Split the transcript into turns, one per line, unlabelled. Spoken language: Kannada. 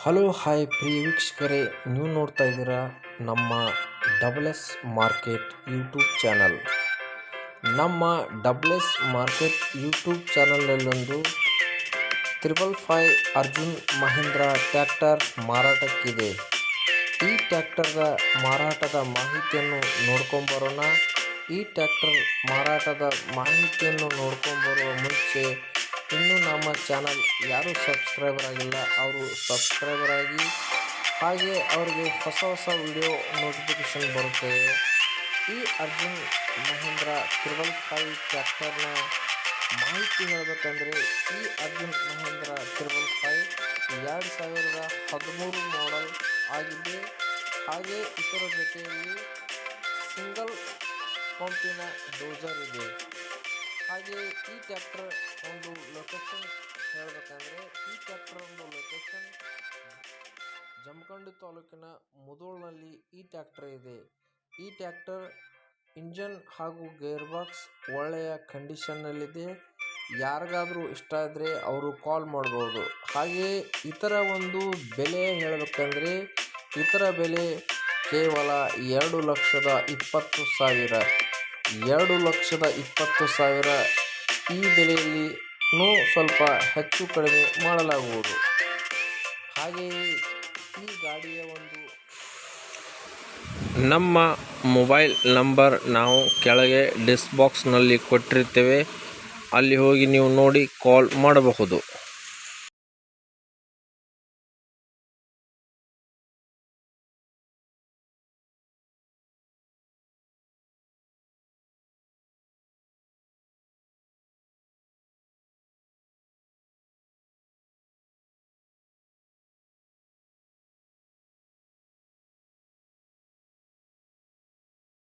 ಹಲೋ ಹಾಯ್ ಪ್ರಿಯ ವೀಕ್ಷಕರೇ, ನೀವು ನೋಡ್ತಾ ಇದ್ದೀರಾ ನಮ್ಮ double S market YouTube channel. ನಮ್ಮ ಡಬಲ್ ಎಸ್ ಮಾರ್ಕೆಟ್ ಯೂಟ್ಯೂಬ್ ಚಾನಲ್ನಲ್ಲೊಂದು 555 ಅರ್ಜುನ್ ಮಹೀಂದ್ರ ಟ್ರ್ಯಾಕ್ಟರ್ ಮಾರಾಟಕ್ಕಿದೆ. ಈ ಟ್ರ್ಯಾಕ್ಟರ್ದ ಮಾರಾಟದ ಮಾಹಿತಿಯನ್ನು ನೋಡ್ಕೊಂಬರೋಣ. ಈ ಟ್ರ್ಯಾಕ್ಟರ್ ಮಾರಾಟದ ಮಾಹಿತಿಯನ್ನು ನೋಡ್ಕೊಂಬರುವ ಮುಂಚೆ ಇನ್ನೂ ನಮ್ಮ ಚಾನಲ್ ಯಾರು ಸಬ್ಸ್ಕ್ರೈಬರ್ ಆಗಿಲ್ಲ ಅವರು ಸಬ್ಸ್ಕ್ರೈಬರ್ ಆಗಿ, ಹಾಗೆ ಅವರಿಗೆ ಹೊಸ ವಿಡಿಯೋ ನೋಟಿಫಿಕೇಷನ್ ಬರುತ್ತದೆ. ಈ ಅರ್ಜುನ್ ಮಹೀಂದ್ರ 555 ಟ್ರ್ಯಾಕ್ಟರ್ನ ಮಾಹಿತಿ ಹೇಳಬೇಕಂದ್ರೆ, ಈ ಅರ್ಜುನ್ ಮಹೀಂದ್ರ 555 2013 ಮಾಡೆಲ್ ಆಗಿದೆ. ಹಾಗೆ ಇದರ ಜೊತೆಯಲ್ಲಿ ಸಿಂಗಲ್ ಪಂಪಿನ ಡೋಸರ್ ಇದೆ. ಹಾಗೆ ಈ ಟ್ರ್ಯಾಕ್ಟರ್ ಒಂದು ಲೊಕೇಶನ್ ಹೇಳಬೇಕಂದ್ರೆ, ಈ ಟ್ರ್ಯಾಕ್ಟರ್ ಒಂದು ಲೊಕೇಶನ್ ಜಮಖಂಡಿ ತಾಲೂಕಿನ ಮುಧೋಳ್ನಲ್ಲಿ ಈ ಟ್ರ್ಯಾಕ್ಟರ್ ಇದೆ. ಈ ಟ್ರ್ಯಾಕ್ಟರ್ ಇಂಜನ್ ಹಾಗೂ ಗೇರ್ ಬಾಕ್ಸ್ ಒಳ್ಳೆಯ ಕಂಡೀಷನ್ನಲ್ಲಿದೆ. ಯಾರಿಗಾದರೂ ಇಷ್ಟ ಆದರೆ ಅವರು ಕಾಲ್ ಮಾಡ್ಬೋದು. ಹಾಗೆ ಇದರ ಒಂದು ಬೆಲೆ ಹೇಳಬೇಕಂದ್ರೆ, ಇದರ ಬೆಲೆ ಕೇವಲ 2,20,000. 2,20,000 ಈ ಬೆಲೆಯಲ್ಲಿ ಸ್ವಲ್ಪ ಹೆಚ್ಚು ಕಡಿಮೆ ಮಾಡಲಾಗುವುದು. ಹಾಗೆಯೇ ಈ ಗಾಡಿಯ ಒಂದು ನಮ್ಮ ಮೊಬೈಲ್ ನಂಬರ್ ನಾವು ಕೆಳಗೆ ಡಿಸ್ಕ್ ಬಾಕ್ಸ್ನಲ್ಲಿ ಕೊಟ್ಟಿರ್ತೇವೆ, ಅಲ್ಲಿ ಹೋಗಿ ನೀವು ನೋಡಿ ಕಾಲ್ ಮಾಡಬಹುದು.